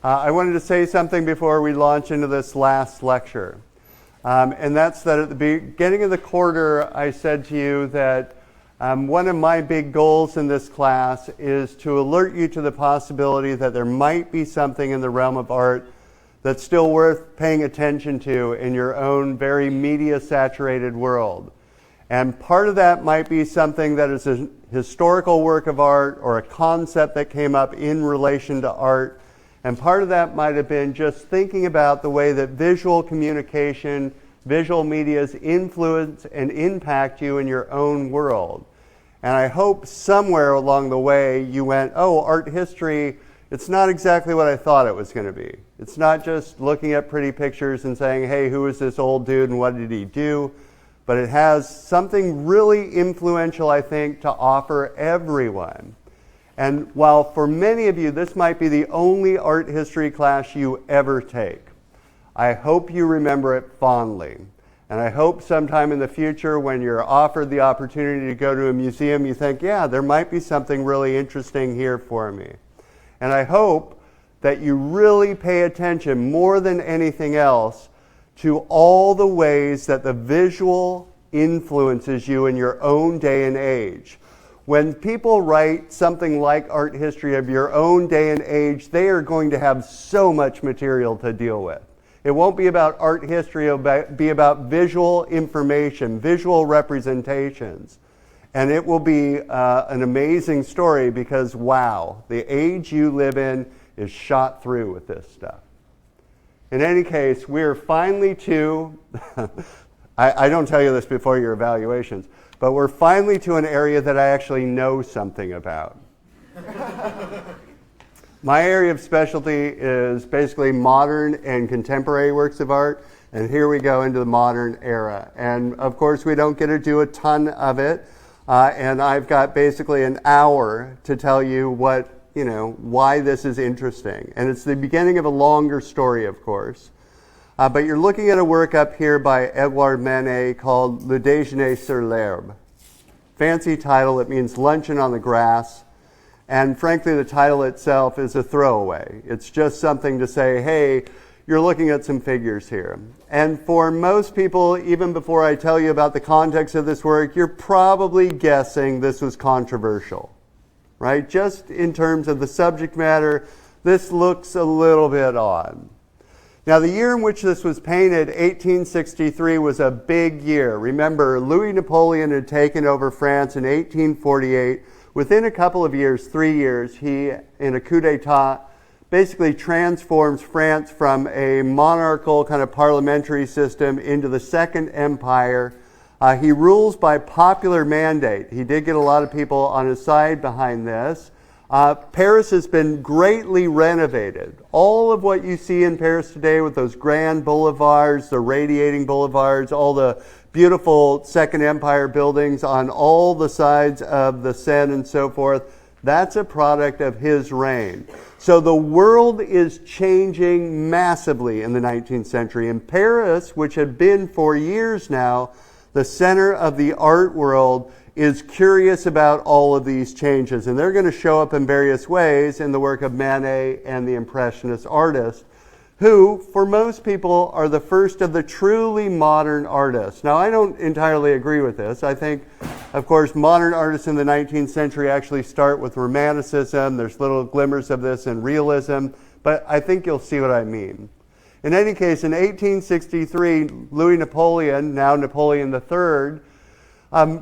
I wanted to say something before we launch into this last lecture. And that's that at the beginning of the quarter, I said to you that one of my big goals in this class is to alert you to the possibility that there might be something in the realm of art that's still worth paying attention to in your own very media-saturated world. And part of that might be something that is a historical work of art or a concept that came up in relation to art. And part of that might have been just thinking about the way that visual communication, visual medias influence and impact you in your own world. And I hope somewhere along the way you went, oh, art history, it's not exactly what I thought it was going to be. It's not just looking at pretty pictures and saying, hey, who is this old dude and what did he do? But it has something really influential, I think, to offer everyone. And while for many of you this might be the only art history class you ever take, I hope you remember it fondly. And I hope sometime in the future when you're offered the opportunity to go to a museum, you think, yeah, there might be something really interesting here for me. And I hope that you really pay attention more than anything else to all the ways that the visual influences you in your own day and age. When people write something like art history of your own day and age, they are going to have so much material to deal with. It won't be about art history, it'll be about visual information, visual representations. And it will be an amazing story because, wow, the age you live in is shot through with this stuff. In any case, we're finally to, I don't tell you this before your evaluations, but we're finally to an area that I actually know something about. My area of specialty is basically modern and contemporary works of art, and here we go into the modern era. And of course, we don't get to do a ton of it, and I've got basically an hour to tell you why this is interesting. And it's the beginning of a longer story, of course. But you're looking at a work up here by Edouard Manet called Le Déjeuner sur l'herbe. Fancy title, it means Luncheon on the Grass. And frankly, the title itself is a throwaway. It's just something to say, hey, you're looking at some figures here. And for most people, even before I tell you about the context of this work, you're probably guessing this was controversial, right? Just in terms of the subject matter, this looks a little bit odd. Now, the year in which this was painted, 1863, was a big year. Remember, Louis Napoleon had taken over France in 1848. Within a couple of years, 3 years, he, in a coup d'etat, basically transforms France from a monarchical kind of parliamentary system into the Second Empire. He rules by popular mandate. He did get a lot of people on his side behind this. Paris has been greatly renovated. All of what you see in Paris today with those grand boulevards, the radiating boulevards, all the beautiful Second Empire buildings on all the sides of the Seine and so forth, that's a product of his reign. So the world is changing massively in the 19th century. And Paris, which had been for years now the center of the art world, is curious about all of these changes. And they're going to show up in various ways in the work of Manet and the Impressionist artists, who, for most people, are the first of the truly modern artists. Now, I don't entirely agree with this. I think, of course, modern artists in the 19th century actually start with Romanticism. There's little glimmers of this in realism, but I think you'll see what I mean. In any case, in 1863, Louis Napoleon, now Napoleon III,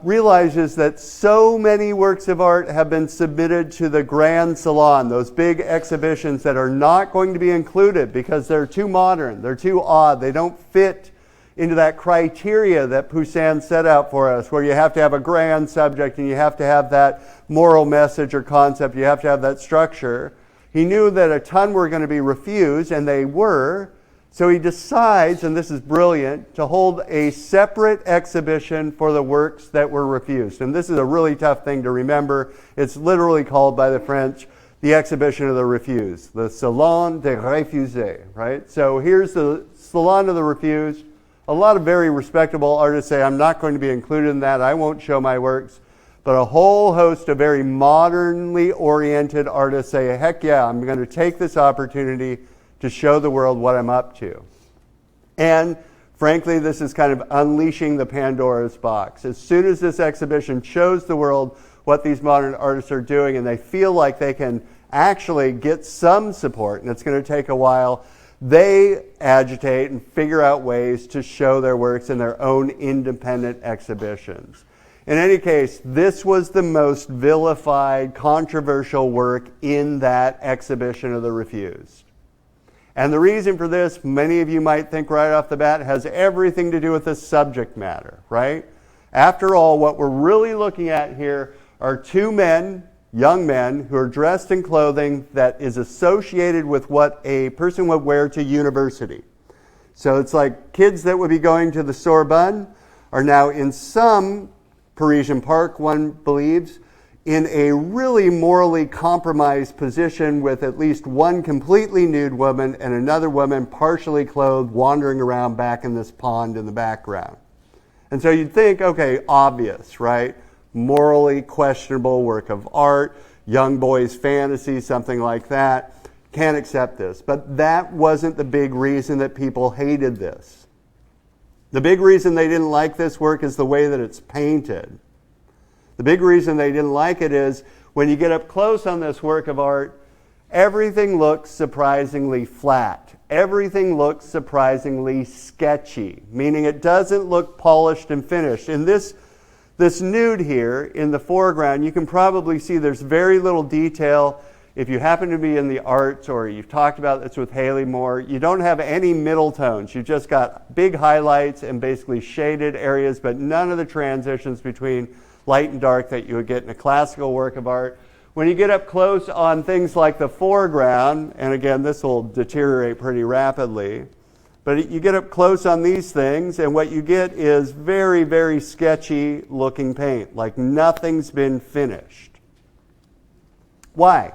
realizes that so many works of art have been submitted to the Grand Salon, those big exhibitions that are not going to be included because they're too modern, they're too odd, they don't fit into that criteria that Poussin set out for us, where you have to have a grand subject and you have to have that moral message or concept, you have to have that structure. He knew that a ton were going to be refused, and they were. So he decides, and this is brilliant, to hold a separate exhibition for the works that were refused. And this is a really tough thing to remember. It's literally called by the French the exhibition of the refused, the Salon des Refusés, right? So here's the Salon of the Refused. A lot of very respectable artists say, I'm not going to be included in that. I won't show my works. But a whole host of very modernly oriented artists say, heck yeah, I'm going to take this opportunity to show the world what I'm up to. And frankly, this is kind of unleashing the Pandora's box. As soon as this exhibition shows the world what these modern artists are doing and they feel like they can actually get some support, and it's going to take a while, they agitate and figure out ways to show their works in their own independent exhibitions. In any case, this was the most vilified, controversial work in that exhibition of the Refused. And the reason for this, many of you might think right off the bat, has everything to do with the subject matter, right? After all, what we're really looking at here are two men, young men, who are dressed in clothing that is associated with what a person would wear to university. So it's like kids that would be going to the Sorbonne are now in some Parisian park, one believes, in a really morally compromised position with at least one completely nude woman and another woman partially clothed wandering around back in this pond in the background. And so you'd think, okay, obvious, right? Morally questionable work of art, young boy's fantasy, something like that. Can't accept this. But that wasn't the big reason that people hated this. The big reason they didn't like this work is the way that it's painted. The big reason they didn't like it is when you get up close on this work of art, everything looks surprisingly flat. Everything looks surprisingly sketchy, meaning it doesn't look polished and finished. In this nude here in the foreground, you can probably see there's very little detail. If you happen to be in the arts or you've talked about this with Haley Moore, you don't have any middle tones. You've just got big highlights and basically shaded areas, but none of the transitions between light and dark that you would get in a classical work of art. When you get up close on things like the foreground, and again, this will deteriorate pretty rapidly, but you get up close on these things, and what you get is very, very sketchy looking paint, like nothing's been finished. Why?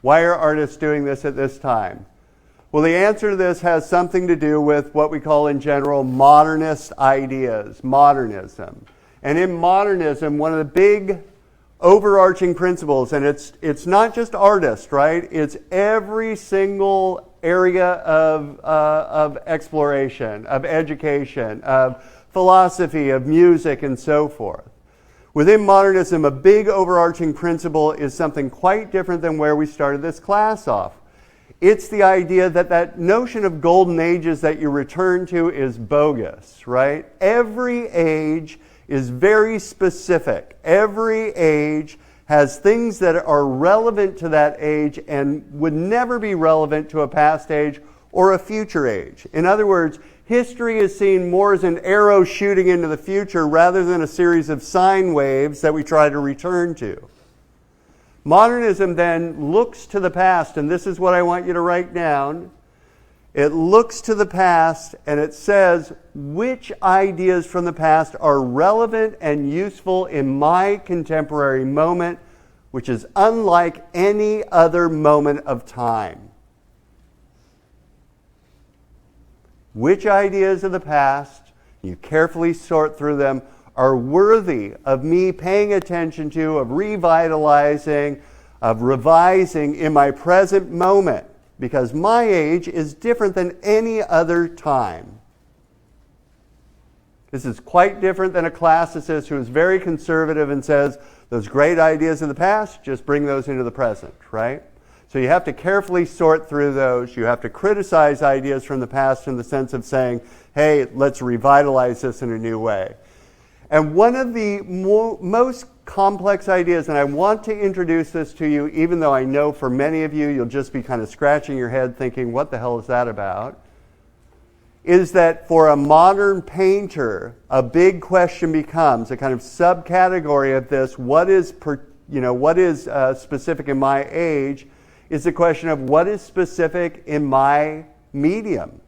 Why are artists doing this at this time? Well, the answer to this has something to do with what we call in general modernist ideas, modernism. And in modernism, one of the big overarching principles, and it's not just artists, right? It's every single area of exploration, of education, of philosophy, of music, and so forth. Within modernism, a big overarching principle is something quite different than where we started this class off. It's the idea that that notion of golden ages that you return to is bogus, right? Every age is very specific. Every age has things that are relevant to that age and would never be relevant to a past age or a future age. In other words, history is seen more as an arrow shooting into the future rather than a series of sine waves that we try to return to. Modernism then looks to the past, and this is what I want you to write down. It looks to the past and it says which ideas from the past are relevant and useful in my contemporary moment, which is unlike any other moment of time. Which ideas of the past, you carefully sort through them, are worthy of me paying attention to, of revitalizing, of revising in my present moment, because my age is different than any other time. This is quite different than a classicist who is very conservative and says, those great ideas of the past, just bring those into the present, right? So you have to carefully sort through those. You have to criticize ideas from the past in the sense of saying, hey, let's revitalize this in a new way. And one of the most complex ideas, and I want to introduce this to you, even though I know for many of you, you'll just be kind of scratching your head thinking, what the hell is that about? Is that for a modern painter, a big question becomes, a kind of subcategory of this, what is specific in my age, is the question of what is specific in my medium?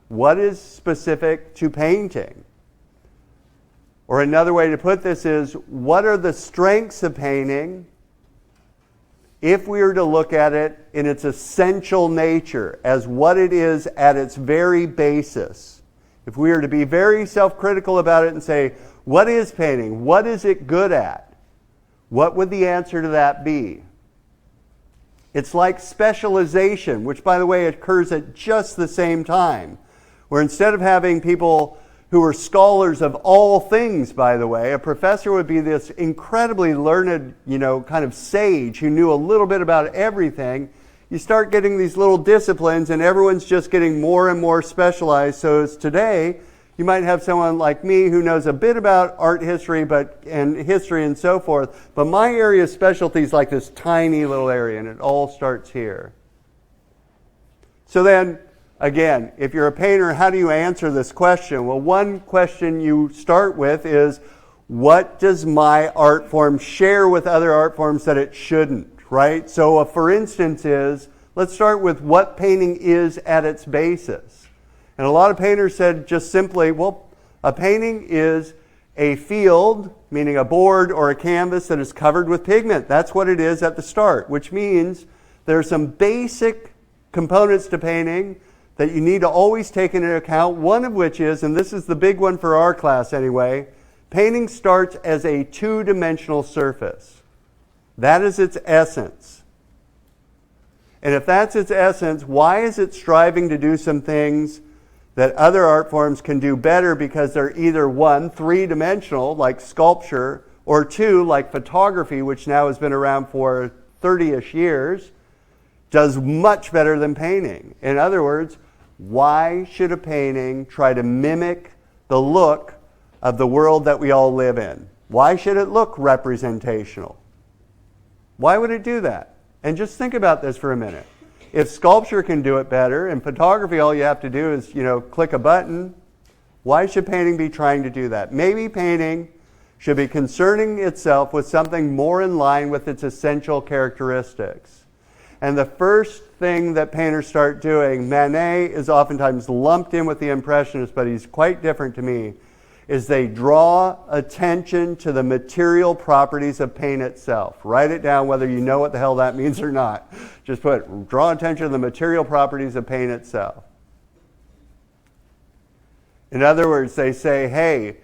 What is specific to painting? Or another way to put this is, what are the strengths of painting if we were to look at it in its essential nature, as what it is at its very basis? If we were to be very self-critical about it and say, what is painting? What is it good at? What would the answer to that be? It's like specialization, which, by the way, occurs at just the same time, where instead of having people who are scholars of all things, by the way, a professor would be this incredibly learned, kind of sage who knew a little bit about everything. You start getting these little disciplines, and everyone's just getting more and more specialized. So as today, you might have someone like me who knows a bit about art history and history and so forth, but my area of specialty is like this tiny little area, and it all starts here. So then, again, if you're a painter, how do you answer this question? Well, one question you start with is, what does my art form share with other art forms that it shouldn't, right? So for instance let's start with what painting is at its basis. And a lot of painters said just simply, well, a painting is a field, meaning a board or a canvas that is covered with pigment. That's what it is at the start, which means there are some basic components to painting that you need to always take into account, one of which is, and this is the big one for our class anyway, painting starts as a two-dimensional surface. That is its essence. And if that's its essence, why is it striving to do some things that other art forms can do better because they're either one, three-dimensional, like sculpture, or two, like photography, which now has been around for 30-ish years, does much better than painting. In other words, why should a painting try to mimic the look of the world that we all live in? Why should it look representational? Why would it do that? And just think about this for a minute. If sculpture can do it better, and photography, all you have to do is, click a button, why should painting be trying to do that? Maybe painting should be concerning itself with something more in line with its essential characteristics. And the first thing that painters start doing, Manet is oftentimes lumped in with the Impressionists, but he's quite different to me, is they draw attention to the material properties of paint itself. Write it down whether you know what the hell that means or not. Just draw attention to the material properties of paint itself. In other words, they say, hey,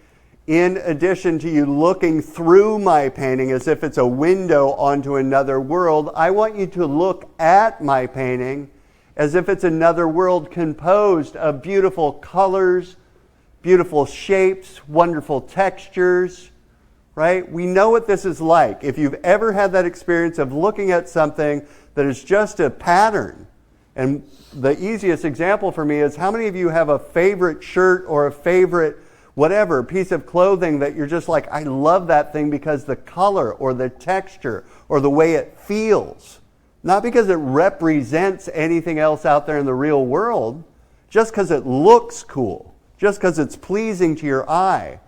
in addition to you looking through my painting as if it's a window onto another world, I want you to look at my painting as if it's another world composed of beautiful colors, beautiful shapes, wonderful textures, right? We know what this is like. If you've ever had that experience of looking at something that is just a pattern, and the easiest example for me is, how many of you have a favorite shirt or a favorite whatever piece of clothing that you're just like, I love that thing because the color or the texture or the way it feels, not because it represents anything else out there in the real world, just because it looks cool, just because it's pleasing to your eye.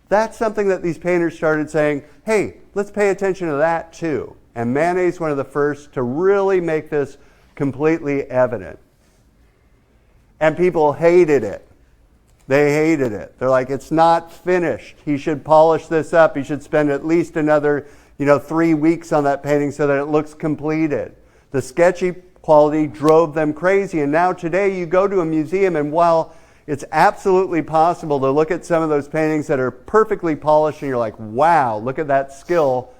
That's something that these painters started saying, hey, let's pay attention to that too. And Manet's one of the first to really make this completely evident. And people hated it. They hated it. They're like, it's not finished. He should polish this up. He should spend at least another, 3 weeks on that painting so that it looks completed. The sketchy quality drove them crazy. And now today you go to a museum, and while it's absolutely possible to look at some of those paintings that are perfectly polished and you're like, wow, look at that skill.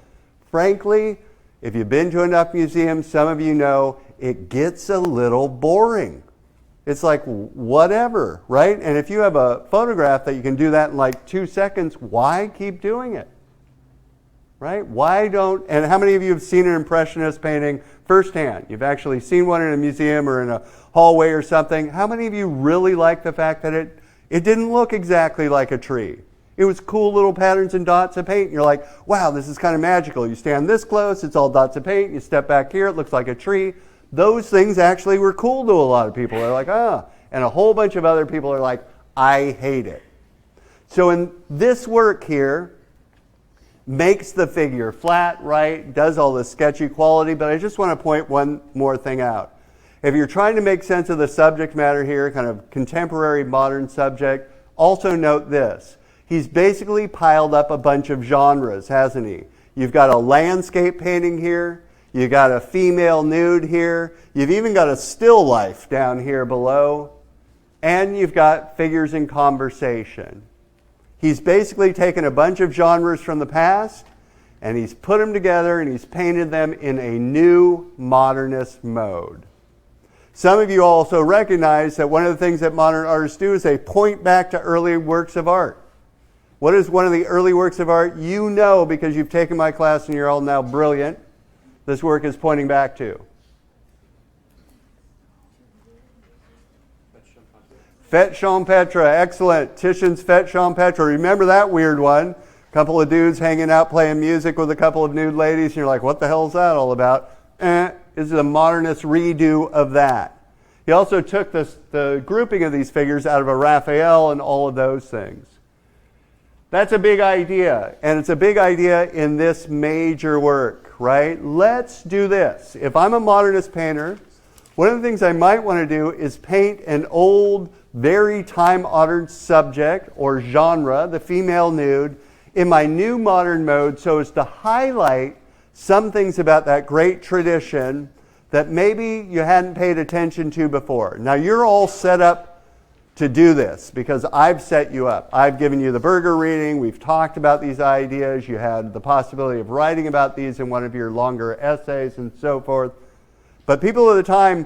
Frankly, if you've been to enough museums, some of you know, it gets a little boring. It's like, whatever, right? And if you have a photograph that you can do that in like 2 seconds, why keep doing it? Right? And how many of you have seen an Impressionist painting firsthand? You've actually seen one in a museum or in a hallway or something. How many of you really like the fact that it didn't look exactly like a tree? It was cool little patterns and dots of paint. And you're like, wow, this is kind of magical. You stand this close, it's all dots of paint. You step back here, it looks like a tree. Those things actually were cool to a lot of people. They're like, and a whole bunch of other people are like, I hate it. So in this work here, makes the figure flat, right, does all the sketchy quality, but I just want to point one more thing out. If you're trying to make sense of the subject matter here, kind of contemporary modern subject, also note this. He's basically piled up a bunch of genres, hasn't he? You've got a landscape painting here, you've got a female nude here, you've even got a still life down here below, and you've got figures in conversation. He's basically taken a bunch of genres from the past and he's put them together and he's painted them in a new modernist mode. Some of you also recognize that one of the things that modern artists do is they point back to early works of art. What is one of the early works of art you know because you've taken my class and you're all now brilliant? This work is pointing back to. Fête Champêtre, excellent. Titian's Fête Champêtre. Remember that weird one? A couple of dudes hanging out playing music with a couple of nude ladies, and you're like, what the hell is that all about? This is a modernist redo of that. He also took the grouping of these figures out of a Raphael and all of those things. That's a big idea, and it's a big idea in this major work, right? Let's do this. If I'm a modernist painter, one of the things I might want to do is paint an old, very time-honored subject or genre, the female nude, in my new modern mode so as to highlight some things about that great tradition that maybe you hadn't paid attention to before. Now, you're all set up to do this because I've set you up. I've given you the Berger reading. We've talked about these ideas. You had the possibility of writing about these in one of your longer essays and so forth. But people at the time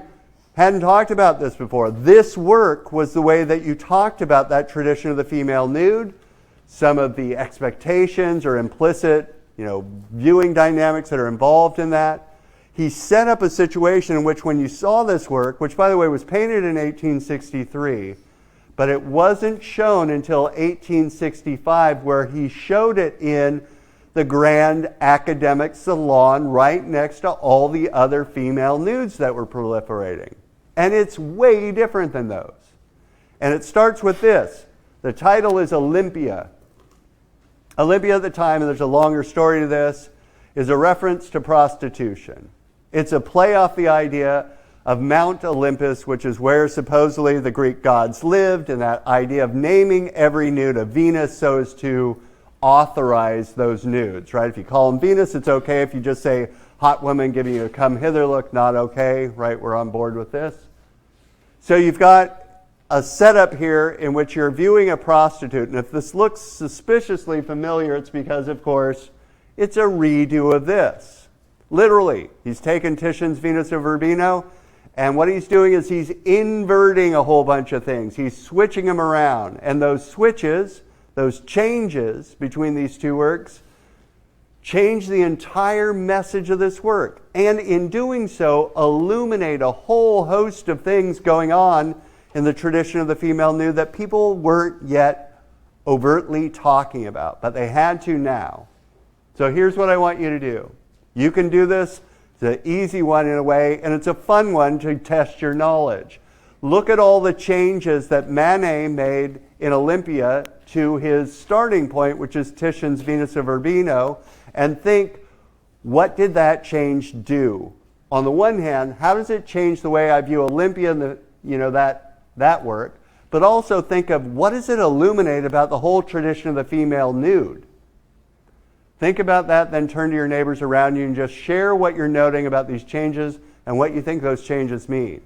hadn't talked about this before. This work was the way that you talked about that tradition of the female nude, some of the expectations or implicit, viewing dynamics that are involved in that. He set up a situation in which when you saw this work, which by the way was painted in 1863, but it wasn't shown until 1865 where he showed it in the grand academic salon right next to all the other female nudes that were proliferating. And it's way different than those. And it starts with this. The title is Olympia. Olympia at the time, and there's a longer story to this, is a reference to prostitution. It's a play off the idea of Mount Olympus, which is where supposedly the Greek gods lived, and that idea of naming every nude a Venus so as to authorize those nudes, right? If you call them Venus, it's okay. If you just say hot woman giving you a come hither look, not okay, right? We're on board with this. So you've got a setup here in which you're viewing a prostitute, and if this looks suspiciously familiar, it's because, of course, it's a redo of this. Literally, he's taken Titian's Venus of Urbino, and what he's doing is he's inverting a whole bunch of things. He's switching them around, and those switches, those changes between these two works, change the entire message of this work, and in doing so, illuminate a whole host of things going on in the tradition of the female nude that people weren't yet overtly talking about, but they had to now. So here's what I want you to do. You can do this. It's an easy one in a way, and it's a fun one to test your knowledge. Look at all the changes that Manet made in Olympia to his starting point, which is Titian's Venus of Urbino, and think, what did that change do? On the one hand, how does it change the way I view Olympia and that work? But also think of, what does it illuminate about the whole tradition of the female nude? Think about that, then turn to your neighbors around you and just share what you're noting about these changes and what you think those changes mean.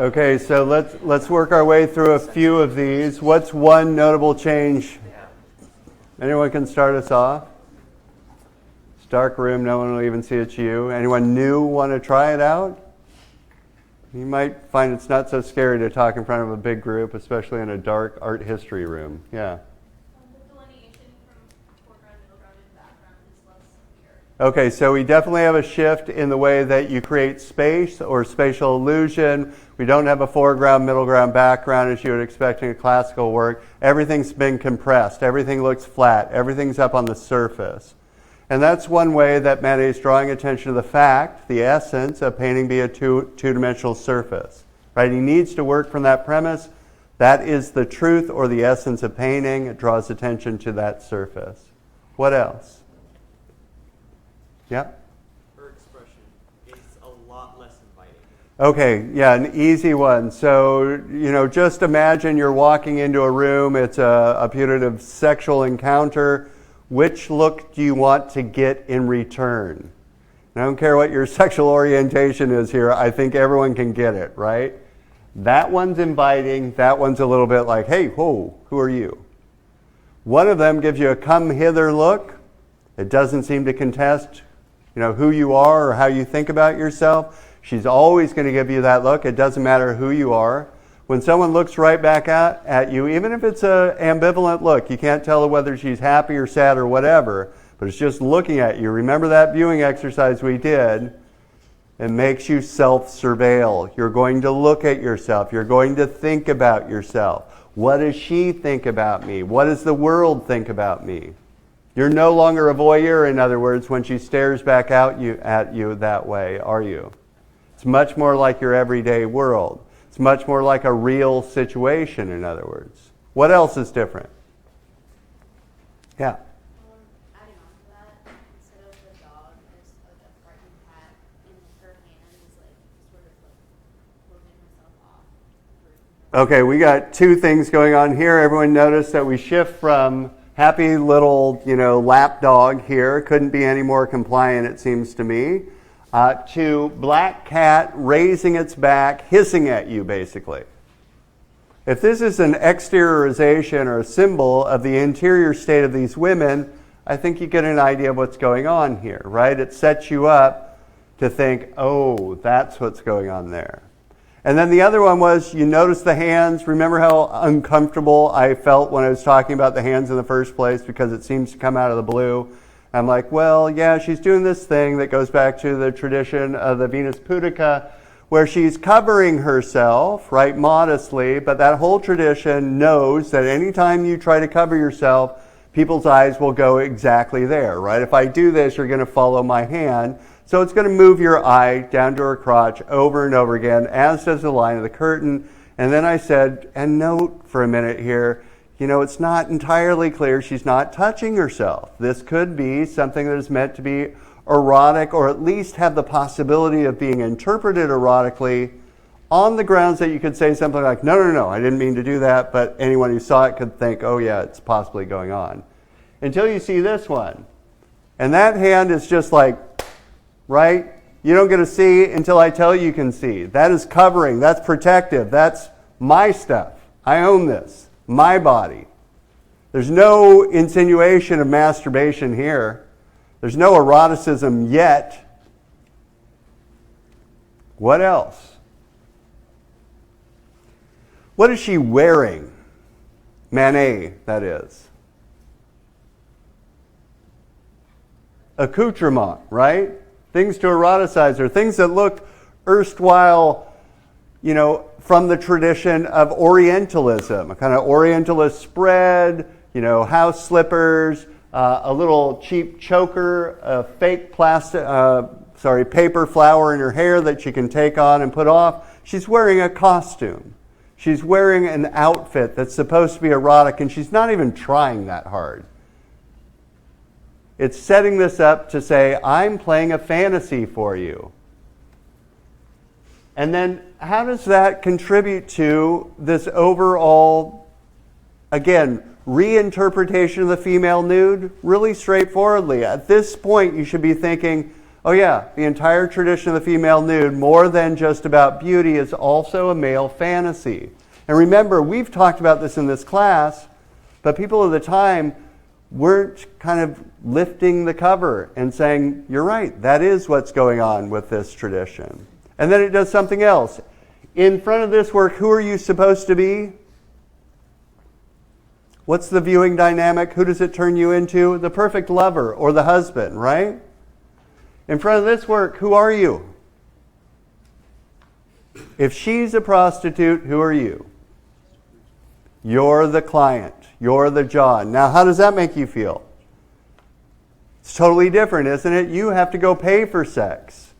Okay, so let's work our way through a few of these. What's one notable change? Anyone can start us off? It's a dark room, no one will even see it's you. Anyone new want to try it out? You might find it's not so scary to talk in front of a big group, especially in a dark art history room. Yeah. The delineation from foreground, middle ground, and background is less clear. Okay, so we definitely have a shift in the way that you create space or spatial illusion. We don't have a foreground, middle ground, background as you would expect in a classical work. Everything's been compressed. Everything looks flat. Everything's up on the surface. And that's one way that Manet is drawing attention to the fact, the essence of painting be a two-dimensional surface. Right? He needs to work from that premise. That is the truth or the essence of painting. It draws attention to that surface. What else? Yeah? Her expression is a lot less inviting. Okay, yeah, an easy one. So, just imagine you're walking into a room. It's a putative sexual encounter. Which look do you want to get in return? I don't care what your sexual orientation is here. I think everyone can get it, right? That one's inviting. That one's a little bit like, hey, whoa, who are you? One of them gives you a come hither look. It doesn't seem to contest, who you are or how you think about yourself. She's always going to give you that look. It doesn't matter who you are. When someone looks right back at you, even if it's an ambivalent look, you can't tell whether she's happy or sad or whatever, but it's just looking at you. Remember that viewing exercise we did? It makes you self-surveil. You're going to look at yourself. You're going to think about yourself. What does she think about me? What does the world think about me? You're no longer a voyeur, in other words, when she stares back at you that way, are you? It's much more like your everyday world. It's much more like a real situation, in other words. What else is different? Yeah. Adding on to that, instead of the dog as like a frightened cat in her hand is like sort of like closing herself off. Okay, we got two things going on here. Everyone noticed that we shift from happy little, lap dog here, couldn't be any more compliant, it seems to me, to black cat raising its back, hissing at you, basically. If this is an exteriorization or a symbol of the interior state of these women, I think you get an idea of what's going on here, right? It sets you up to think, oh, that's what's going on there. And then the other one was, you notice the hands. Remember how uncomfortable I felt when I was talking about the hands in the first place because it seems to come out of the blue. I'm like, well, yeah, she's doing this thing that goes back to the tradition of the Venus Pudica, where she's covering herself, right, modestly, but that whole tradition knows that anytime you try to cover yourself, people's eyes will go exactly there, right? If I do this, you're going to follow my hand. So it's going to move your eye down to her crotch over and over again, as does the line of the curtain. And then I said, and note for a minute here, it's not entirely clear she's not touching herself. This could be something that is meant to be erotic, or at least have the possibility of being interpreted erotically, on the grounds that you could say something like, no, I didn't mean to do that, but anyone who saw it could think, oh yeah, it's possibly going on. Until you see this one. And that hand is just like, right? You don't get to see until I tell you can see. That is covering. That's protective. That's my stuff. I own this. My body. There's no insinuation of masturbation here. There's no eroticism yet. What else? What is she wearing? Manet, that is. Accoutrement, right? Things to eroticize her. Things that look erstwhile, from the tradition of Orientalism, a kind of Orientalist spread, house slippers, a little cheap choker, a fake paper flower in her hair that she can take on and put off. She's wearing a costume. She's wearing an outfit that's supposed to be erotic, and she's not even trying that hard. It's setting this up to say, I'm playing a fantasy for you. And then how does that contribute to this overall, again, reinterpretation of the female nude? Really straightforwardly. At this point, you should be thinking, Oh yeah, the entire tradition of the female nude, more than just about beauty, is also a male fantasy. And remember, we've talked about this in this class, but people of the time weren't kind of lifting the cover and saying, you're right, that is what's going on with this tradition. And then it does something else. In front of this work, who are you supposed to be? What's the viewing dynamic? Who does it turn you into? The perfect lover or the husband, right? In front of this work, who are you? If she's a prostitute, who are you? You're the client. You're the John. Now, how does that make you feel? It's totally different, isn't it? You have to go pay for sex.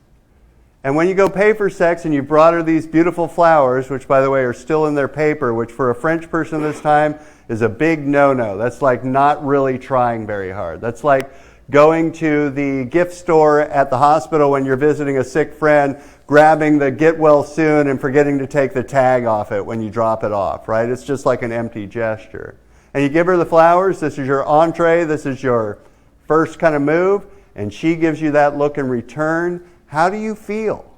And when you go pay for sex and you brought her these beautiful flowers, which, by the way, are still in their paper, which for a French person this time is a big no-no. That's like not really trying very hard. That's like going to the gift store at the hospital when you're visiting a sick friend, grabbing the get well soon and forgetting to take the tag off it when you drop it off, right? It's just like an empty gesture. And you give her the flowers, this is your entree, this is your first kind of move, and she gives you that look in return. How do you feel?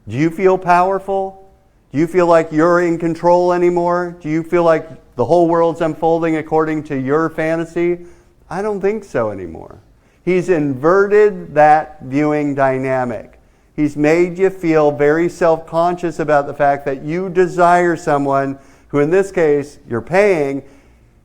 Do you feel powerful? Do you feel like you're in control anymore? Do you feel like the whole world's unfolding according to your fantasy? I don't think so anymore. He's inverted that viewing dynamic. He's made you feel very self-conscious about the fact that you desire someone who, in this case, you're paying,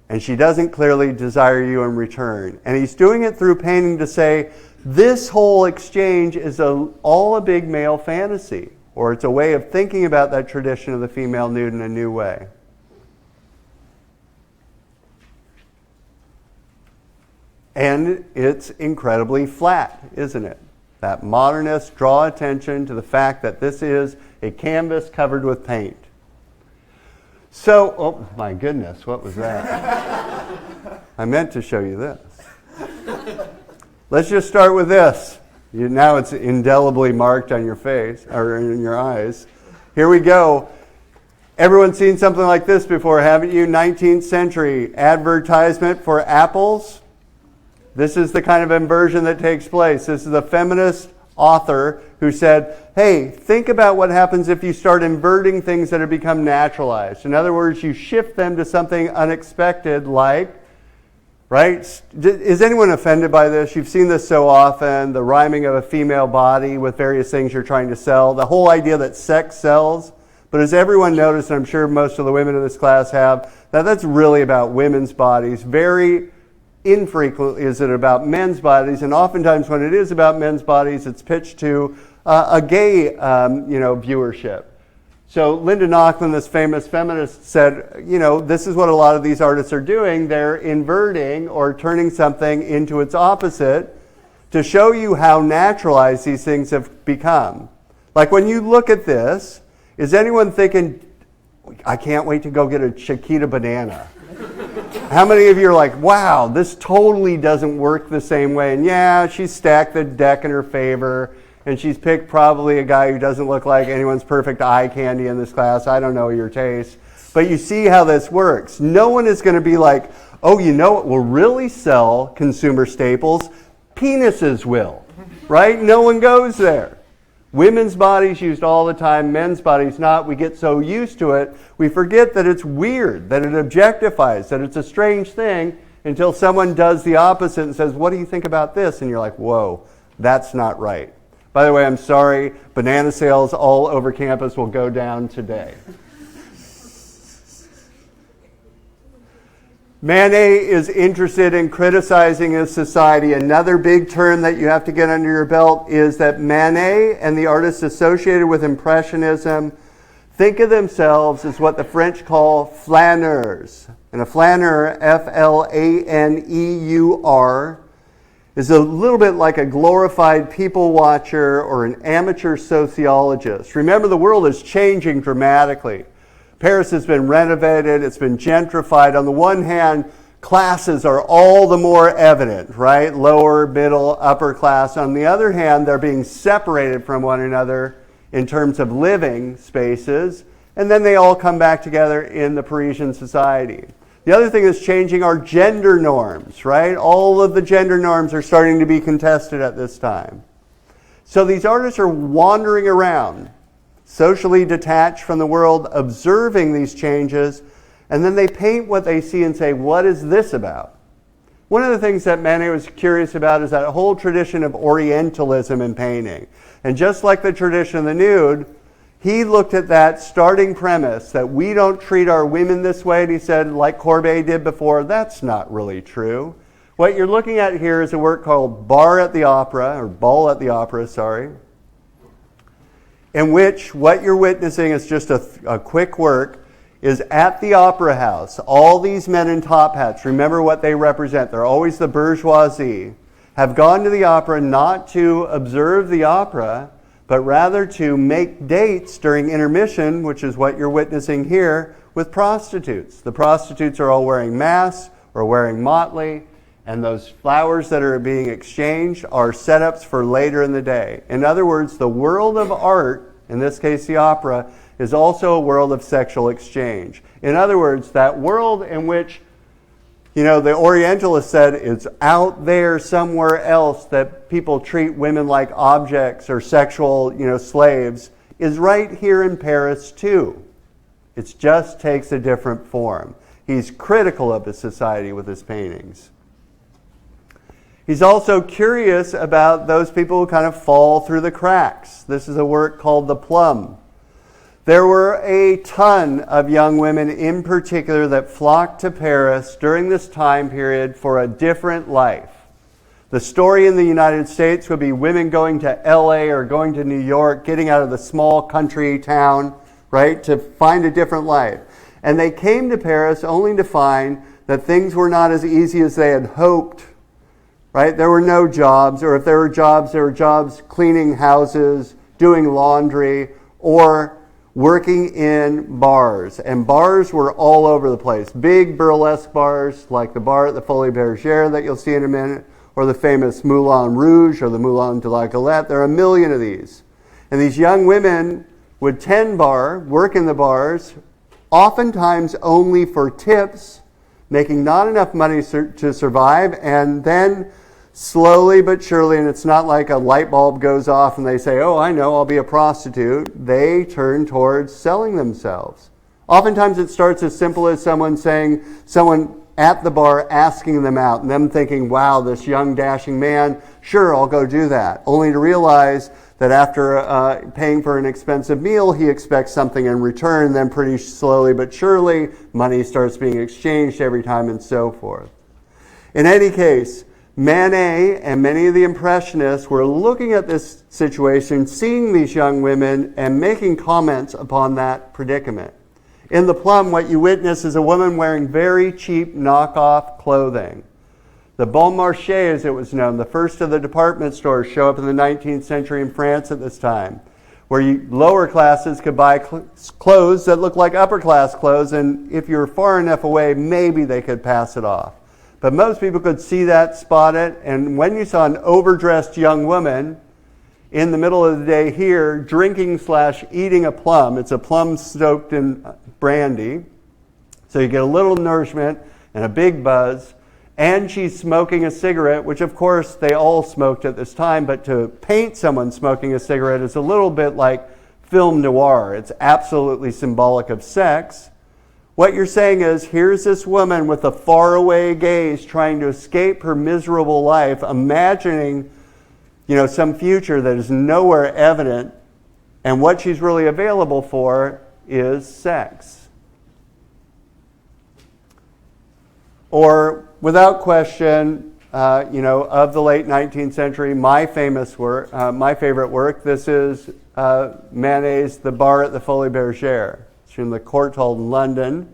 and she doesn't clearly desire you in return. And he's doing it through painting to say, this whole exchange is all a big male fantasy, or it's a way of thinking about that tradition of the female nude in a new way. And it's incredibly flat, isn't it? That modernists draw attention to the fact that this is a canvas covered with paint. So, oh my goodness, what was that? I meant to show you this. Let's just start with this. Now it's indelibly marked on your face, or in your eyes. Here we go. Everyone's seen something like this before, haven't you? 19th century advertisement for apples. This is the kind of inversion that takes place. This is a feminist author who said, hey, think about what happens if you start inverting things that have become naturalized. In other words, you shift them to something unexpected like, right? Is anyone offended by this? You've seen this so often, the rhyming of a female body with various things you're trying to sell. The whole idea that sex sells. But as everyone noticed, and I'm sure most of the women in this class have, that's really about women's bodies. Very infrequently is it about men's bodies, and oftentimes when it is about men's bodies, it's pitched to a gay viewership. So Linda Nochlin, this famous feminist, said, this is what a lot of these artists are doing. They're inverting or turning something into its opposite to show you how naturalized these things have become. Like when you look at this, is anyone thinking, I can't wait to go get a Chiquita banana? How many of you are like, wow, this totally doesn't work the same way? And yeah, she's stacked the deck in her favor, and she's picked probably a guy who doesn't look like anyone's perfect eye candy in this class. I don't know your taste. But you see how this works. No one is going to be like, oh, you know what will really sell consumer staples? Penises will, right? No one goes there. Women's bodies used all the time, men's bodies not. We get so used to it, we forget that it's weird, that it objectifies, that it's a strange thing until someone does the opposite and says, what do you think about this? And you're like, whoa, that's not right. By the way, I'm sorry, banana sales all over campus will go down today. Manet is interested in criticizing his society. Another big term that you have to get under your belt is that Manet and the artists associated with Impressionism think of themselves as what the French call flâneurs. And a flâneur, F-L-A-N-E-U-R, is a little bit like a glorified people watcher or an amateur sociologist. Remember, the world is changing dramatically. Paris has been renovated, it's been gentrified. On the one hand, classes are all the more evident, right? Lower, middle, upper class. On the other hand, they're being separated from one another in terms of living spaces, and then they all come back together in the Parisian society. The other thing that's changing are gender norms, right? All of the gender norms are starting to be contested at this time. So these artists are wandering around, socially detached from the world, observing these changes, and then they paint what they see and say, what is this about? One of the things that Manet was curious about is that whole tradition of Orientalism in painting. And just like the tradition of the nude, he looked at that starting premise that we don't treat our women this way, and he said, like Courbet did before, that's not really true. What you're looking at here is a work called Ball at the Opera, sorry, in which what you're witnessing is just a quick work, is at the opera house. All these men in top hats, remember what they represent, they're always the bourgeoisie, have gone to the opera not to observe the opera, but rather to make dates during intermission, which is what you're witnessing here, with prostitutes. The prostitutes are all wearing masks or wearing motley, and those flowers that are being exchanged are setups for later in the day. In other words, the world of art, in this case the opera, is also a world of sexual exchange. In other words, that world in which, the Orientalists said it's out there somewhere else that people treat women like objects or sexual, slaves, is right here in Paris too. It just takes a different form. He's critical of the society with his paintings. He's also curious about those people who kind of fall through the cracks. This is a work called The Plum. There were a ton of young women in particular that flocked to Paris during this time period for a different life. The story in the United States would be women going to LA or going to New York, getting out of the small country town, right, to find a different life. And they came to Paris only to find that things were not as easy as they had hoped, right? There were no jobs, or if there were jobs cleaning houses, doing laundry, or working in bars. And bars were all over the place. Big burlesque bars like the bar at the Folies Bergère that you'll see in a minute, or the famous Moulin Rouge or the Moulin de la Galette. There are a million of these. And these young women would tend bar, work in the bars, oftentimes only for tips, making not enough money to survive, and then slowly but surely, and it's not like a light bulb goes off and they say, oh, I know, I'll be a prostitute. They turn towards selling themselves. Oftentimes it starts as simple as someone at the bar asking them out, and them thinking, wow, this young dashing man, sure, I'll go do that. Only to realize that after paying for an expensive meal, he expects something in return. Then pretty slowly but surely, money starts being exchanged every time and so forth. In any case, Manet and many of the Impressionists were looking at this situation, seeing these young women, and making comments upon that predicament. In The Plum, what you witness is a woman wearing very cheap knockoff clothing. The Bon Marché, as it was known, the first of the department stores, show up in the 19th century in France at this time, where lower classes could buy clothes that look like upper class clothes, and if you were far enough away, maybe they could pass it off. But most people could see that, spot it, and when you saw an overdressed young woman in the middle of the day here drinking/eating a plum, it's a plum soaked in brandy, so you get a little nourishment and a big buzz, and she's smoking a cigarette, which of course they all smoked at this time, but to paint someone smoking a cigarette is a little bit like film noir. It's absolutely symbolic of sex. What you're saying is, here's this woman with a faraway gaze trying to escape her miserable life, imagining, some future that is nowhere evident, and what she's really available for is sex. Or, without question, of the late 19th century, my favorite work, this is Manet's The Bar at the Folies Bergère. It's from the Court Hall in London.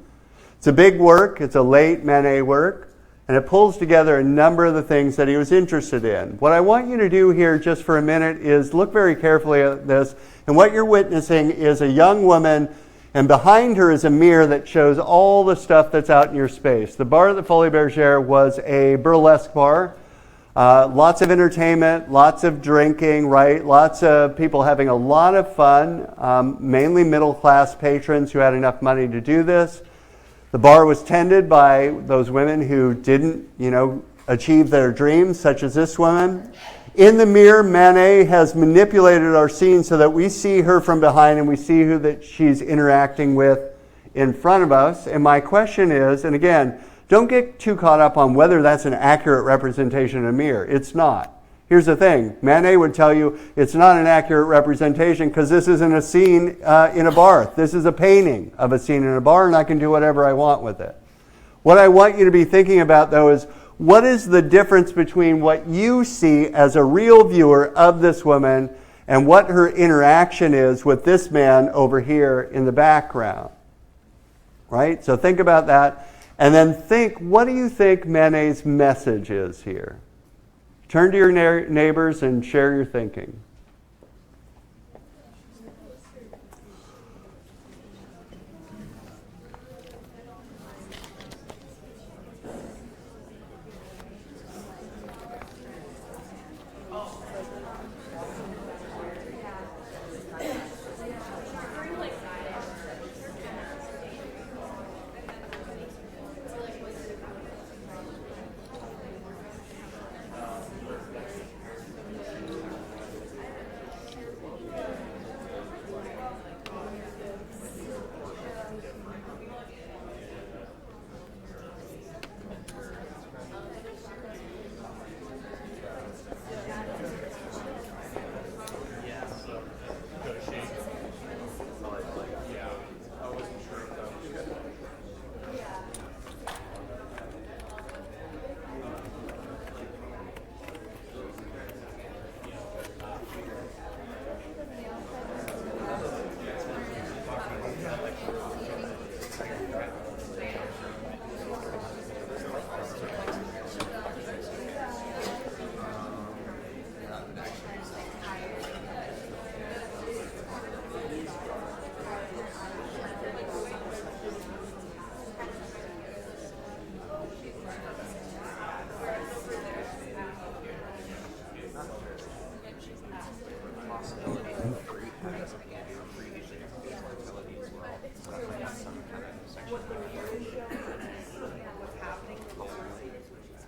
It's a big work. It's a late Manet work. And it pulls together a number of the things that he was interested in. What I want you to do here just for a minute is look very carefully at this. And what you're witnessing is a young woman, and behind her is a mirror that shows all the stuff that's out in your space. The Bar at the Folies Bergère was a burlesque bar. Lots of entertainment, lots of drinking, right? Lots of people having a lot of fun, mainly middle-class patrons who had enough money to do this. The bar was tended by those women who didn't, achieve their dreams, such as this woman. In the mirror, Manet has manipulated our scene so that we see her from behind and we see who that she's interacting with in front of us. And my question is, and again, don't get too caught up on whether that's an accurate representation in a mirror. It's not. Here's the thing. Manet would tell you it's not an accurate representation because this isn't a scene in a bar. This is a painting of a scene in a bar, and I can do whatever I want with it. What I want you to be thinking about, though, is what is the difference between what you see as a real viewer of this woman and what her interaction is with this man over here in the background? Right? So think about that. And then think, what do you think Manet's message is here? Turn to your neighbors and share your thinking.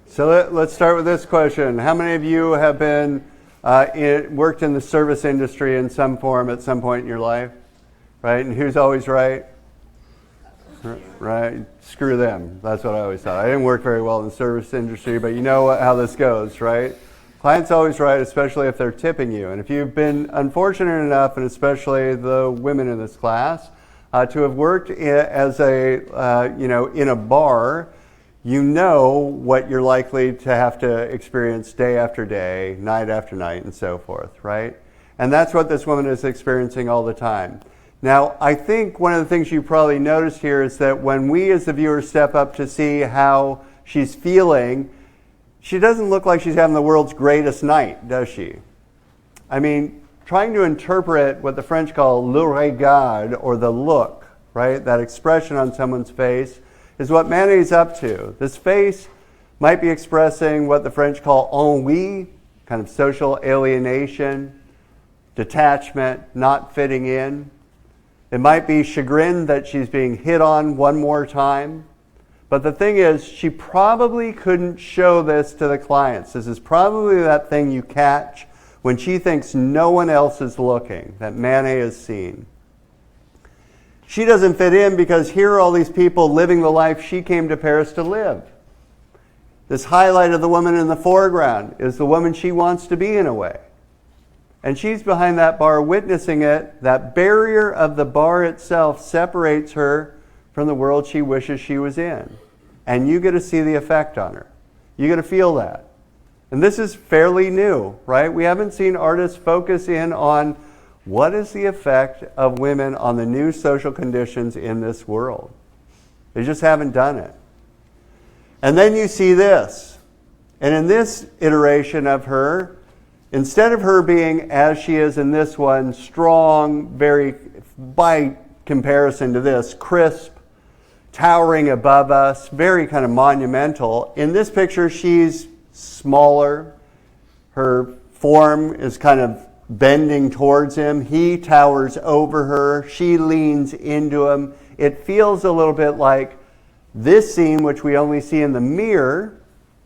So let's start with this question. How many of you have been worked in the service industry in some form at some point in your life? Right? And who's always right? Right? Screw them. That's what I always thought. I didn't work very well in the service industry, but you know how this goes, right? Client's always right, especially if they're tipping you. And if you've been unfortunate enough, and especially the women in this class, to have worked as in a bar, you know what you're likely to have to experience day after day, night after night, and so forth, right? And that's what this woman is experiencing all the time. Now, I think one of the things you probably noticed here is that when we as the viewers step up to see how she's feeling, she doesn't look like she's having the world's greatest night, does she? I mean, trying to interpret what the French call le regard, or the look, right? That expression on someone's face, is what Manet's up to. This face might be expressing what the French call ennui, kind of social alienation, detachment, not fitting in. It might be chagrin that she's being hit on one more time. But the thing is, she probably couldn't show this to the clients. This is probably that thing you catch when she thinks no one else is looking, that Manet is seen. She doesn't fit in because here are all these people living the life she came to Paris to live. This highlight of the woman in the foreground is the woman she wants to be in a way. And she's behind that bar witnessing it. That barrier of the bar itself separates her from the world she wishes she was in. And you get to see the effect on her. You get to feel that. And this is fairly new, right? We haven't seen artists focus in on what is the effect of women on the new social conditions in this world. They just haven't done it. And then you see this. And in this iteration of her, instead of her being, as she is in this one, strong, very, by comparison to this, crisp, towering above us, very kind of monumental. In this picture, she's smaller. Her form is kind of bending towards him. He towers over her. She leans into him. It feels a little bit like this scene, which we only see in the mirror,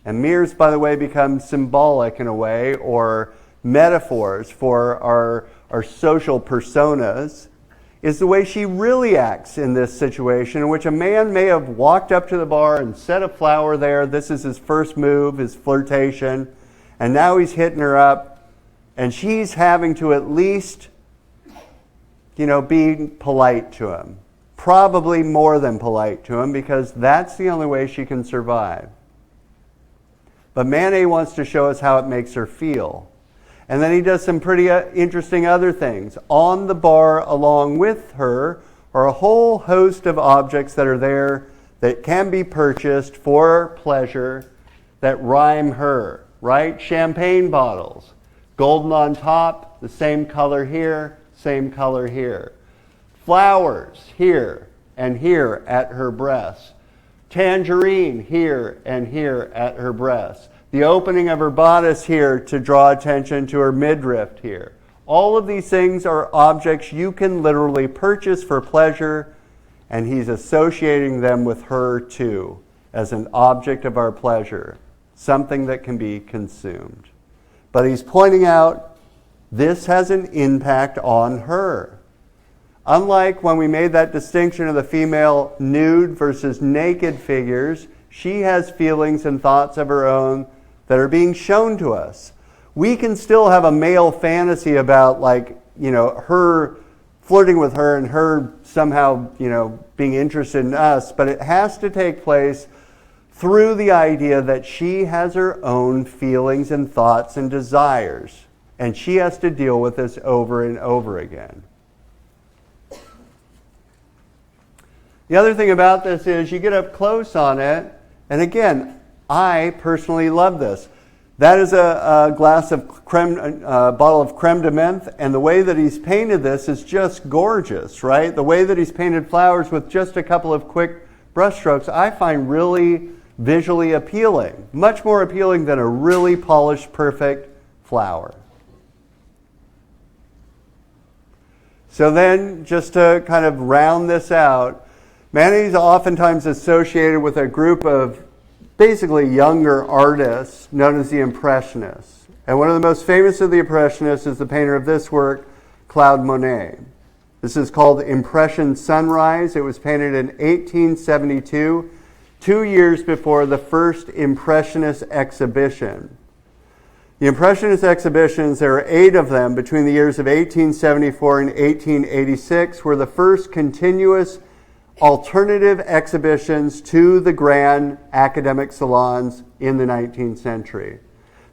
And mirrors, by the way, become symbolic in a way, or metaphors for our social personas, is the way she really acts in this situation, in which a man may have walked up to the bar and set a flower there. This is his first move, his flirtation, and now he's hitting her up, and she's having to at least, be polite to him. Probably more than polite to him, because that's the only way she can survive. But Manet wants to show us how it makes her feel. And then he does some pretty interesting other things. On the bar along with her are a whole host of objects that are there that can be purchased for pleasure that rhyme her, right? Champagne bottles, golden on top, the same color here, same color here. Flowers here and here at her breasts. Tangerine here and here at her breasts. The opening of her bodice here to draw attention to her midriff here. All of these things are objects you can literally purchase for pleasure, and he's associating them with her too, as an object of our pleasure, something that can be consumed. But he's pointing out this has an impact on her. Unlike when we made that distinction of the female nude versus naked figures, she has feelings and thoughts of her own that are being shown to us. We can still have a male fantasy about, her flirting with her and her somehow, being interested in us, but it has to take place through the idea that she has her own feelings and thoughts and desires, and she has to deal with this over and over again. The other thing about this is you get up close on it, and again, I personally love this. That is a bottle of creme de menthe, and the way that he's painted this is just gorgeous, right? The way that he's painted flowers with just a couple of quick brushstrokes, I find really visually appealing. Much more appealing than a really polished, perfect flower. So then, just to kind of round this out, Manet is oftentimes associated with a group of basically younger artists known as the Impressionists. And one of the most famous of the Impressionists is the painter of this work, Claude Monet. This is called Impression Sunrise. It was painted in 1872, 2 years before the first Impressionist exhibition. The Impressionist exhibitions, there are 8 of them between the years of 1874 and 1886, were the first continuous alternative exhibitions to the grand academic salons in the 19th century.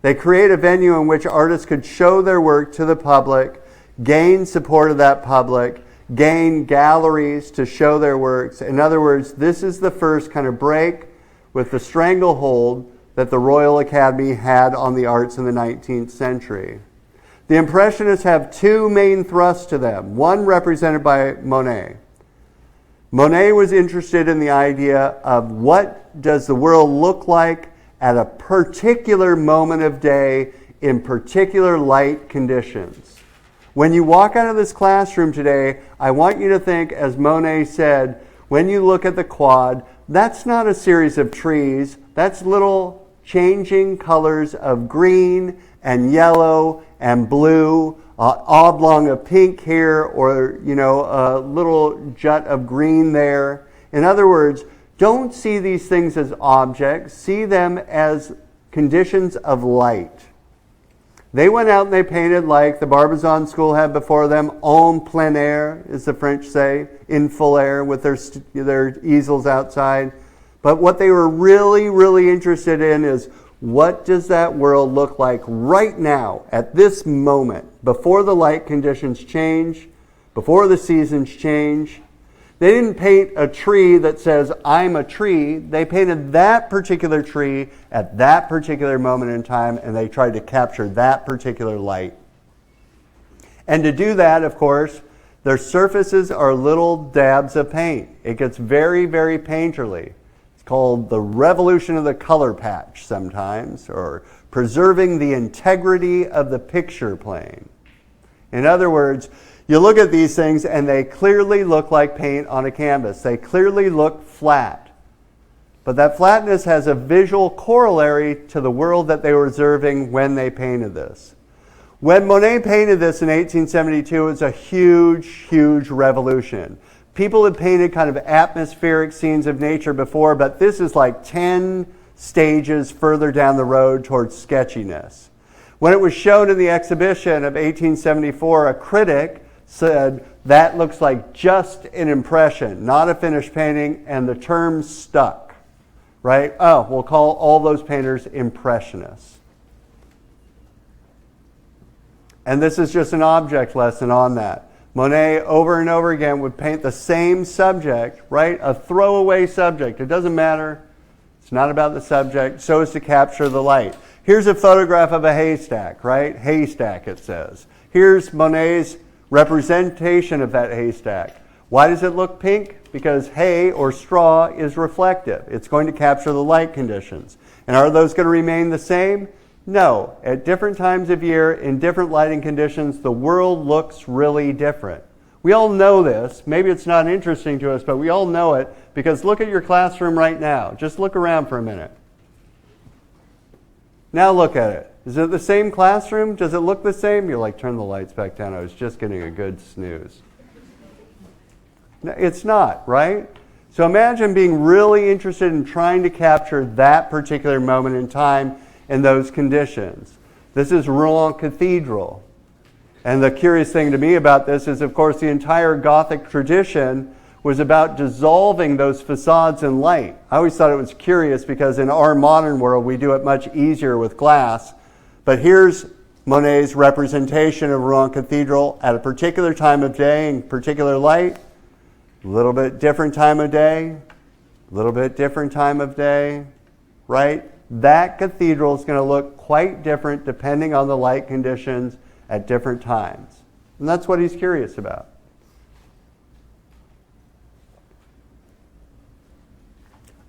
They create a venue in which artists could show their work to the public, gain support of that public, gain galleries to show their works. In other words, this is the first kind of break with the stranglehold that the Royal Academy had on the arts in the 19th century. The Impressionists have 2 main thrusts to them, one represented by Monet. Monet was interested in the idea of what does the world look like at a particular moment of day in particular light conditions. When you walk out of this classroom today, I want you to think, as Monet said, when you look at the quad, that's not a series of trees, that's little changing colors of green and yellow and blue, oblong of pink here, or a little jut of green there. In other words, don't see these things as objects, see them as conditions of light. They went out and they painted like the Barbizon school had before them, en plein air, as the French say, in full air with their easels outside. But what they were really, really interested in is, what does that world look like right now, at this moment, before the light conditions change, before the seasons change? They didn't paint a tree that says, I'm a tree. They painted that particular tree at that particular moment in time, and they tried to capture that particular light. And to do that, of course, their surfaces are little dabs of paint. It gets very, very painterly. Called the revolution of the color patch sometimes, or preserving the integrity of the picture plane. In other words, you look at these things and they clearly look like paint on a canvas. They clearly look flat. But that flatness has a visual corollary to the world that they were observing when they painted this. When Monet painted this in 1872, it was a huge, huge revolution. People had painted kind of atmospheric scenes of nature before, but this is like 10 stages further down the road towards sketchiness. When it was shown in the exhibition of 1874, a critic said, that looks like just an impression, not a finished painting, and the term stuck, right? Oh, we'll call all those painters impressionists. And this is just an object lesson on that. Monet, over and over again, would paint the same subject, right? A throwaway subject. It doesn't matter. It's not about the subject, so as to capture the light. Here's a photograph of a haystack, right? Haystack, it says. Here's Monet's representation of that haystack. Why does it look pink? Because hay or straw is reflective. It's going to capture the light conditions. And are those going to remain the same? No. At different times of year, in different lighting conditions, the world looks really different. We all know this. Maybe it's not interesting to us, but we all know it because look at your classroom right now. Just look around for a minute. Now look at it. Is it the same classroom? Does it look the same? You're like, turn the lights back down. I was just getting a good snooze. No, it's not, right? So imagine being really interested in trying to capture that particular moment in time in those conditions. This is Rouen Cathedral. And the curious thing to me about this is, of course, the entire Gothic tradition was about dissolving those facades in light. I always thought it was curious because in our modern world, we do it much easier with glass. But here's Monet's representation of Rouen Cathedral at a particular time of day in particular light. A little bit different time of day. A little bit different time of day. Right? That cathedral is going to look quite different depending on the light conditions at different times. And that's what he's curious about.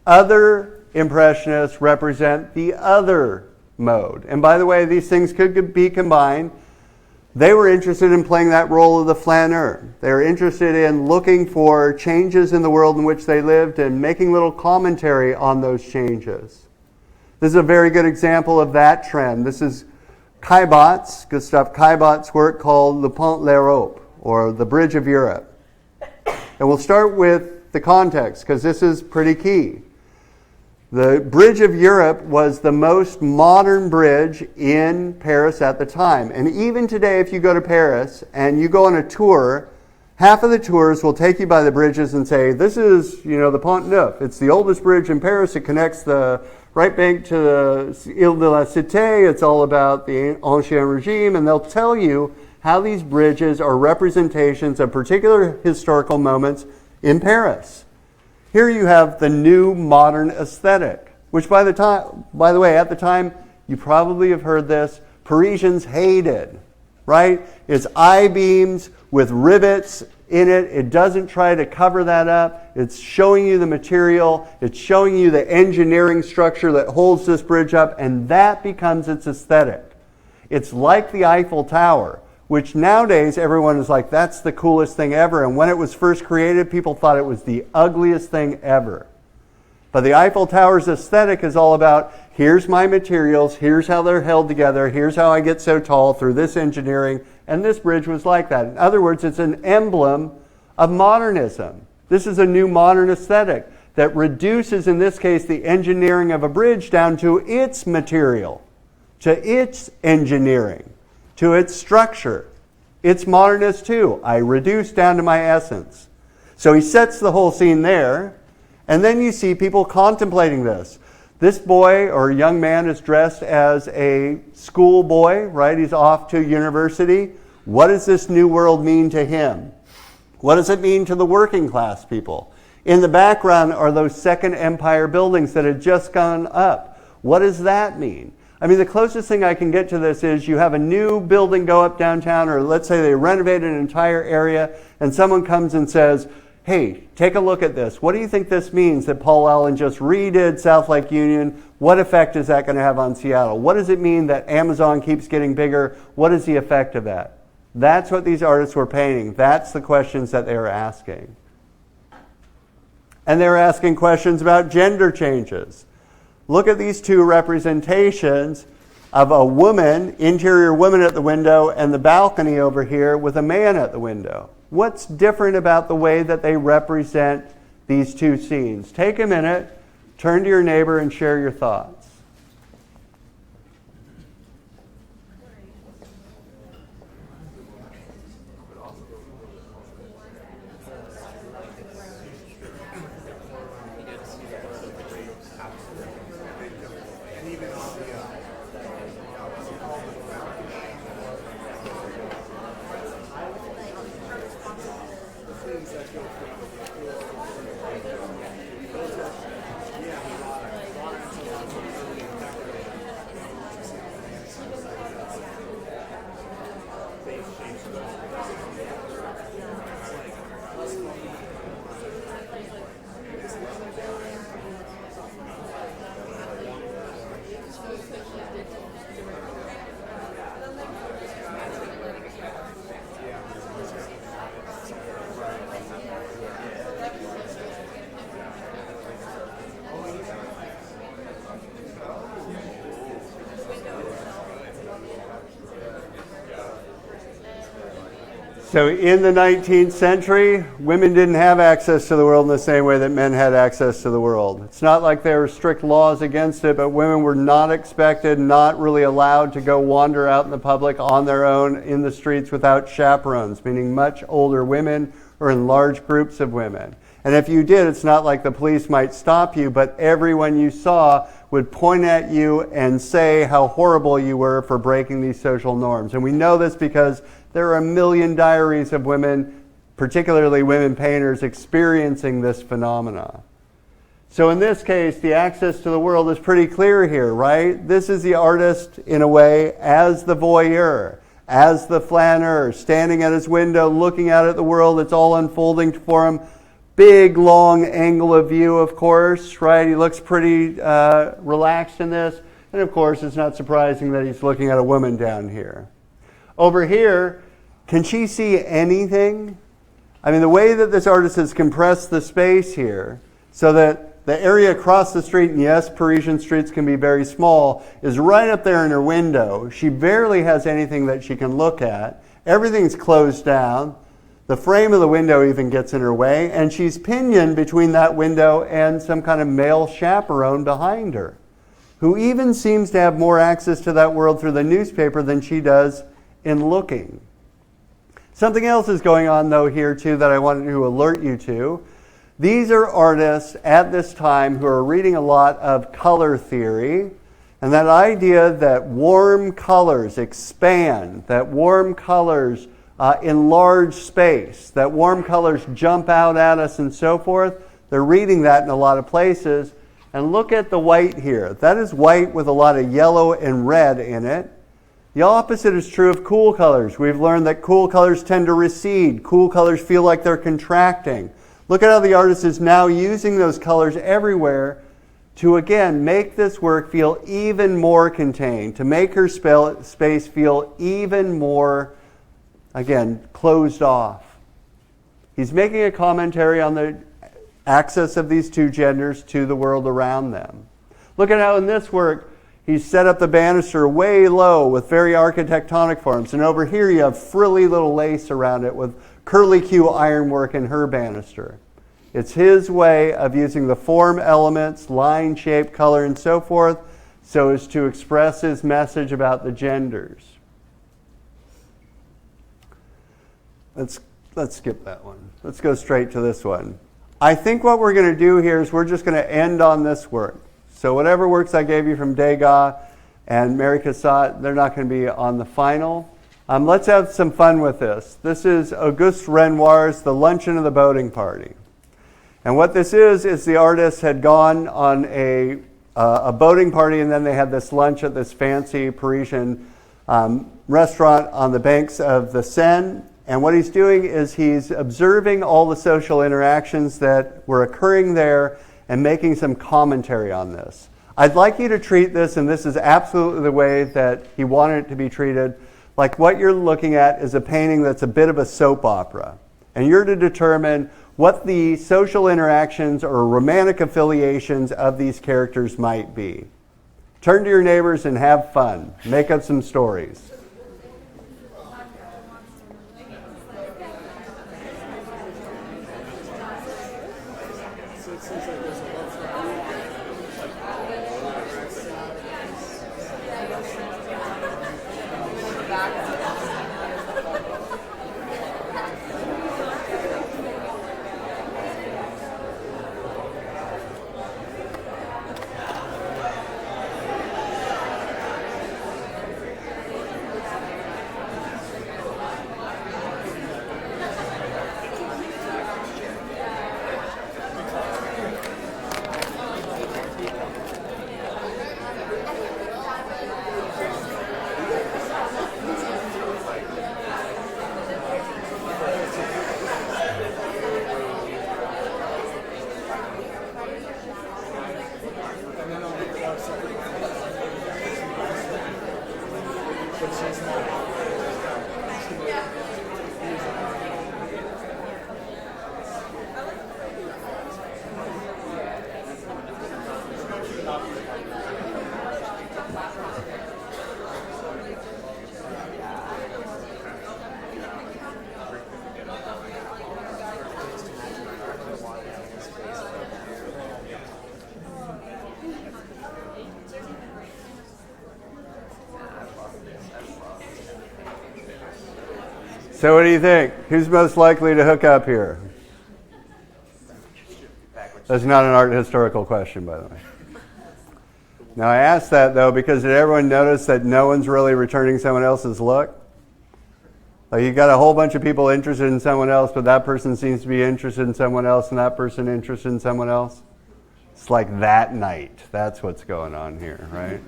Other Impressionists represent the other mode. And by the way, these things could be combined. They were interested in playing that role of the flaneur. They were interested in looking for changes in the world in which they lived and making little commentary on those changes. This is a very good example of that trend. This is Caillebott's, Gustave Caillebott's work called Le Pont l'Europe, or the Bridge of Europe. And we'll start with the context, because this is pretty key. The Bridge of Europe was the most modern bridge in Paris at the time. And even today, if you go to Paris and you go on a tour, half of the tours will take you by the bridges and say, this is, the Pont Neuf. It's the oldest bridge in Paris. It connects the right bank to the Ile de la Cité. It's all about the Ancien Regime. And they'll tell you how these bridges are representations of particular historical moments in Paris. Here you have the new modern aesthetic, which by the way, at the time, you probably have heard this, Parisians hated, right? It's I-beams with rivets in it. It doesn't try to cover that up. It's showing you the material. It's showing you the engineering structure that holds this bridge up, and that becomes its aesthetic. It's like the Eiffel Tower, which nowadays everyone is like, that's the coolest thing ever. And when it was first created, people thought it was the ugliest thing ever. But the Eiffel Tower's aesthetic is all about, here's my materials, here's how they're held together, here's how I get so tall through this engineering. And this bridge was like that. In other words, it's an emblem of modernism. This is a new modern aesthetic that reduces, in this case, the engineering of a bridge down to its material, to its engineering, to its structure. It's modernist too. I reduce down to my essence. So he sets the whole scene there, and then you see people contemplating this. This boy or young man is dressed as a schoolboy, right? He's off to university. What does this new world mean to him? What does it mean to the working class people? In the background are those Second Empire buildings that had just gone up. What does that mean? I mean, the closest thing I can get to this is you have a new building go up downtown, or let's say they renovated an entire area, and someone comes and says, hey, take a look at this. What do you think this means that Paul Allen just redid South Lake Union? What effect is that going to have on Seattle? What does it mean that Amazon keeps getting bigger? What is the effect of that? That's what these artists were painting. That's the questions that they were asking. And they're asking questions about gender changes. Look at these two representations of a woman, interior woman at the window, and the balcony over here with a man at the window. What's different about the way that they represent these two scenes? Take a minute, turn to your neighbor, and share your thoughts. So in the 19th century, women didn't have access to the world in the same way that men had access to the world. It's not like there were strict laws against it, but women were not expected, not really allowed to go wander out in the public on their own in the streets without chaperones, meaning much older women or in large groups of women. And if you did, it's not like the police might stop you, but everyone you saw would point at you and say how horrible you were for breaking these social norms. And we know this because there are a million diaries of women, particularly women painters, experiencing this phenomena. So in this case, the access to the world is pretty clear here, right? This is the artist, in a way, as the voyeur, as the flaneur, standing at his window, looking out at the world. It's all unfolding for him. Big, long angle of view, of course, right? He looks pretty relaxed in this. And of course, it's not surprising that he's looking at a woman down here. Over here, can she see anything? I mean, the way that this artist has compressed the space here so that the area across the street, and yes, Parisian streets can be very small, is right up there in her window. She barely has anything that she can look at. Everything's closed down. The frame of the window even gets in her way, and she's pinioned between that window and some kind of male chaperone behind her, who even seems to have more access to that world through the newspaper than she does in looking. Something else is going on, though, here, too, that I wanted to alert you to. These are artists at this time who are reading a lot of color theory, and that idea that warm colors expand, that warm colors enlarge space, that warm colors jump out at us and so forth. They're reading that in a lot of places. And look at the white here. That is white with a lot of yellow and red in it. The opposite is true of cool colors. We've learned that cool colors tend to recede. Cool colors feel like they're contracting. Look at how the artist is now using those colors everywhere to, again, make this work feel even more contained, to make her space feel even more, again, closed off. He's making a commentary on the access of these two genders to the world around them. Look at how in this work, he's set up the banister way low with very architectonic forms. And over here you have frilly little lace around it with curlicue ironwork in her banister. It's his way of using the form elements, line, shape, color, and so forth, so as to express his message about the genders. Let's skip that one. Let's go straight to this one. I think what we're going to do here is we're just going to end on this work. So whatever works I gave you from Degas and Mary Cassatt, they're not going to be on the final. Let's have some fun with this. This is Auguste Renoir's The Luncheon of the Boating Party. And what this is the artist had gone on a boating party, and then they had this lunch at this fancy Parisian restaurant on the banks of the Seine. And what he's doing is he's observing all the social interactions that were occurring there and making some commentary on this. I'd like you to treat this, and this is absolutely the way that he wanted it to be treated, like what you're looking at is a painting that's a bit of a soap opera. And you're to determine what the social interactions or romantic affiliations of these characters might be. Turn to your neighbors and have fun. Make up some stories. So what do you think? Who's most likely to hook up here? That's not an art historical question, by the way. Now I asked that though because did everyone notice that no one's really returning someone else's look? Like you got a whole bunch of people interested in someone else, but that person seems to be interested in someone else and that person interested in someone else. It's like that night. That's what's going on here, right?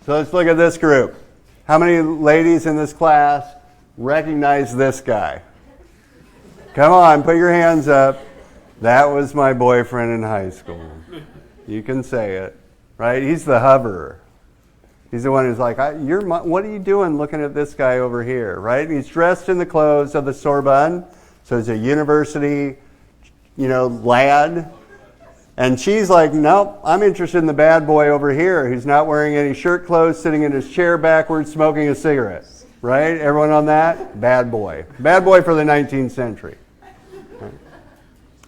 So let's look at this group. How many ladies in this class recognize this guy? Come on, put your hands up. That was my boyfriend in high school. You can say it, right? He's the hoverer. He's the one who's like, what are you doing looking at this guy over here, right? He's dressed in the clothes of the Sorbonne, so he's a university, lad. And she's like, nope, I'm interested in the bad boy over here who's not wearing any shirt clothes, sitting in his chair backwards, smoking a cigarette. Right? Everyone on that? Bad boy. Bad boy for the 19th century. Right?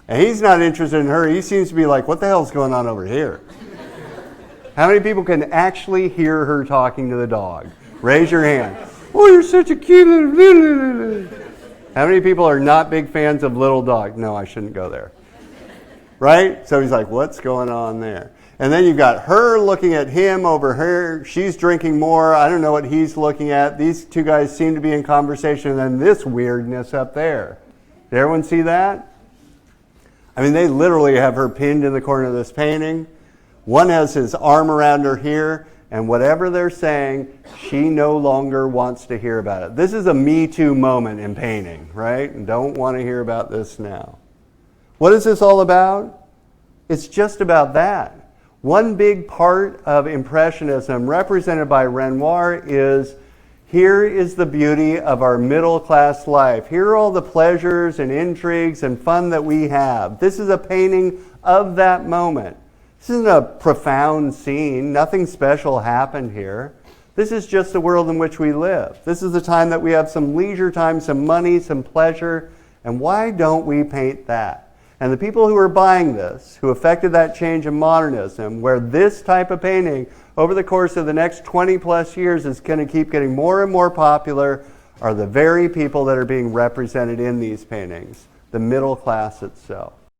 And he's not interested in her. He seems to be like, what the hell's going on over here? How many people can actually hear her talking to the dog? Raise your hand. Oh, you're such a cute little... How many people are not big fans of little dog? No, I shouldn't go there. Right? So he's like, what's going on there? And then you've got her looking at him over here. She's drinking more. I don't know what he's looking at. These two guys seem to be in conversation. And then this weirdness up there. Did everyone see that? I mean, they literally have her pinned in the corner of this painting. One has his arm around her here. And whatever they're saying, she no longer wants to hear about it. This is a Me Too moment in painting, right? And don't want to hear about this now. What is this all about? It's just about that. One big part of Impressionism, represented by Renoir, is here is the beauty of our middle-class life. Here are all the pleasures and intrigues and fun that we have. This is a painting of that moment. This isn't a profound scene. Nothing special happened here. This is just the world in which we live. This is the time that we have some leisure time, some money, some pleasure. And why don't we paint that? And the people who are buying this, who affected that change in modernism, where this type of painting over the course of the next 20 plus years is going to keep getting more and more popular, are the very people that are being represented in these paintings, the middle class itself.